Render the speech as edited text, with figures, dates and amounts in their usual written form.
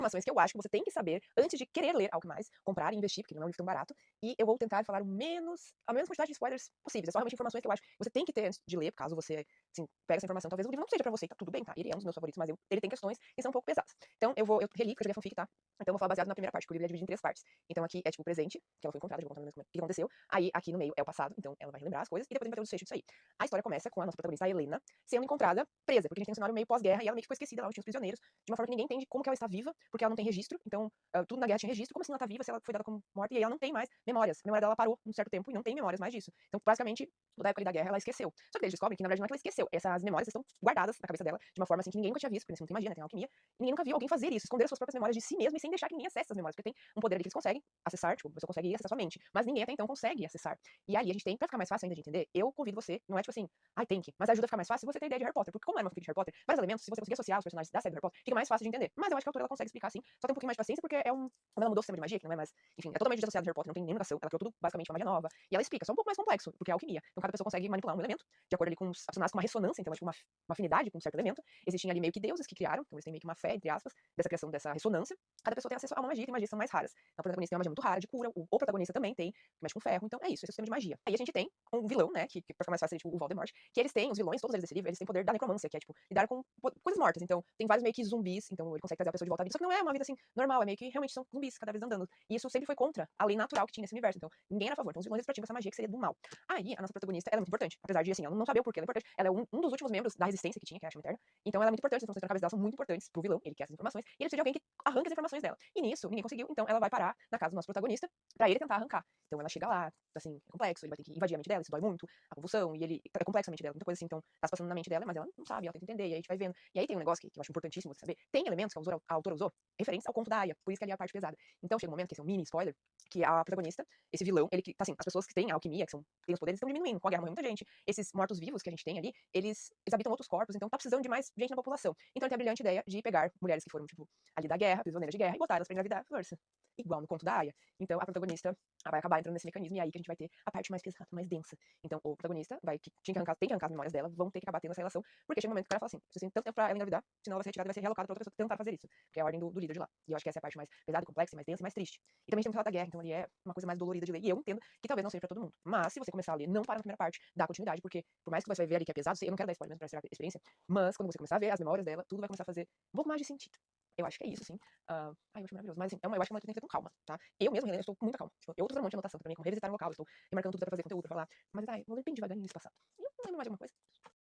informações que eu acho que você tem que saber antes de querer ler algo mais, comprar e investir, porque não é um livro tão barato, e eu vou tentar falar a menos quantidade de spoilers possíveis. É só realmente informações que eu acho que você tem que ter antes de ler, caso você, assim, pegue essa informação. Talvez o livro não seja pra você, tá tudo bem, tá? Ele é um dos meus favoritos, mas ele tem questões que são um pouco pesadas. Então, eu reli, porque eu joguei a fanfic, tá? Então, eu vou falar baseado na primeira parte, porque o livro é dividido em 3 partes. Então, aqui é tipo o presente, que ela foi encontrada, eu vou contar mais ou menos o que aconteceu. Aí, aqui no meio é o passado, então ela vai relembrar as coisas, e depois a gente vai ter o desfecho disso aí. A história começa com a nossa protagonista, a Helena, sendo encontrada presa, porque a gente tem um cenário meio pós-guerra, e ela meio que ficou esquecida lá onde tinha os prisioneiros, de uma forma que ninguém entende como que ela está viva, porque ela não tem registro. Então, tudo na guerra tinha registro. Como assim ela tá viva se ela foi dada como morta? E aí ela não tem mais memórias. A memória dela parou um certo tempo e não tem memórias mais disso. Então, basicamente, toda a época ali da guerra ela esqueceu. Só que eles descobrem que, na verdade, não é que ela esqueceu. Essas memórias estão guardadas na cabeça dela de uma forma assim que ninguém nunca tinha visto, porque nesse mundo tem magia, né? Tem alquimia. E ninguém nunca viu alguém fazer isso, esconder suas próprias memórias de si mesmo e sem deixar que ninguém acesse essas memórias. Porque tem um poder ali que eles conseguem acessar, tipo, você consegue acessar sua mente. Mas ninguém até então consegue acessar. E aí a gente tem, pra ficar mais fácil ainda de entender, eu convido você, não é tipo assim, ai, tem que, mas ajuda a ficar mais fácil você ter ideia de Harry Potter. Porque como é uma fanfic de Harry Potter, vários elementos, se você conseguir associar os personagens da série do Harry Potter, fica mais fácil de entender. Mas eu acho que a autora ela consegue explicar assim, só tem um pouquinho mais de paciência, porque é um. Como ela mudou o sistema de magia, que não é mais. Enfim, é totalmente desassociado de Harry Potter, não tem nenhuma ligação. Ela criou tudo basicamente uma magia nova. E ela explica, só um pouco mais complexo, porque é alquimia. Então cada pessoa consegue manipular um elemento, de acordo ali com os personagens com uma ressonância, então é tipo uma afinidade com um certo elemento. Existem ali meio que deuses que criaram, então eles têm meio que uma fé, entre aspas, dessa criação dessa ressonância. Cada pessoa tem acesso a uma magia, e tem magias que são mais raras. Então, a protagonista tem uma magia muito rara de cura, o protagonista também tem, que mexe com ferro. Então é isso, esse é o sistema de magia. Aí a gente tem um vilão, né, que pra ficar mais fácil, tipo, o Voldemort, que eles têm, os vilões, todos eles desse livro, eles têm poder da necromância, que é, tipo, lidar com coisas mortas. Então, tem vários meio que zumbis, então ele consegue trazer a pessoa de volta à vida. Só que não é uma vida, assim, normal, é meio que realmente são zumbis, cada vez andando. E isso sempre foi contra a lei natural que tinha nesse universo. Então, ninguém era a favor. Então, os vilões eles praticam essa magia que seria do mal. Aí, a nossa protagonista, ela é muito importante. Apesar de, assim, ela não saber o porquê ela é importante. Ela é um dos últimos membros da resistência que tinha, que é a Chama Eterna. Então, ela é muito importante. As informações na cabeça dela são muito importantes pro vilão. Ele quer essas informações. E ele precisa de alguém que arranque as informações dela. E nisso, ninguém conseguiu. Então, ela vai parar na casa do nosso protagonista pra ele tentar arrancar. Então, ela chega lá, assim, é complexo. Ele vai ter que invadir a mente dela, isso dói muito. A convulsão. E ele é complexo a mente dela, muita coisa assim. Então, tá se passando na mente dela, mas ela não sabe, ela tenta entender. E aí a gente vai vendo. E aí tem um negócio que eu acho importantíssimo você saber. Tem elementos que a autora usou referentes ao conto da Aya. Por isso que ali é a parte pesada. Então, chega um momento, que esse é um mini spoiler, que a protagonista, esse vilão, ele que, assim, as pessoas que têm a alquimia, que têm os poderes, estão diminuindo. Com a guerra morreu muita gente. Esses mortos-vivos que a gente tem ali, eles habitam outros corpos, então tá precisando de mais gente na população. Então ele tem a brilhante ideia de pegar mulheres que foram, tipo, ali da guerra, prisioneiras de guerra, e botar elas pra engravidar força. Igual no conto da Aya. Então a protagonista vai acabar entrando nesse mecanismo, e é aí que a gente vai ter a parte mais pesada, mais densa. Então o protagonista tem que arrancar as memórias dela, vão ter que acabar tendo essa relação, porque chega um momento que o cara fala assim, você tem tanto tempo pra ela engravidar, senão ela vai ser retirada e vai ser realocada pra outra pessoa tentar fazer isso. Que é a ordem do líder de lá. E eu acho que essa é a parte mais pesada, complexa, mais densa e mais triste. E também tem o falar da guerra, então ali é uma coisa mais dolorida de ler. E eu entendo que talvez não seja pra todo mundo. Mas se você começar a ler, não para na primeira parte, dá continuidade, porque por mais que você vai ver ali que é pesado, eu não quero dar spoiler mesmo pra ser a experiência, mas quando você começar a ver as memórias dela, tudo vai começar a fazer um pouco mais de sentido. Eu acho que é isso, assim. Eu acho maravilhoso. Mas, assim, eu acho que é uma leitura tem que ser com calma, tá? Eu mesmo, Helena, estou com muita calma. Tipo, eu tô fazendo um monte de anotação pra mim, como revisitar no local, eu estou remarcando tudo pra fazer conteúdo, pra falar. Mas, eu vou bem devagarinho nesse passado. E eu não lembro mais de alguma coisa.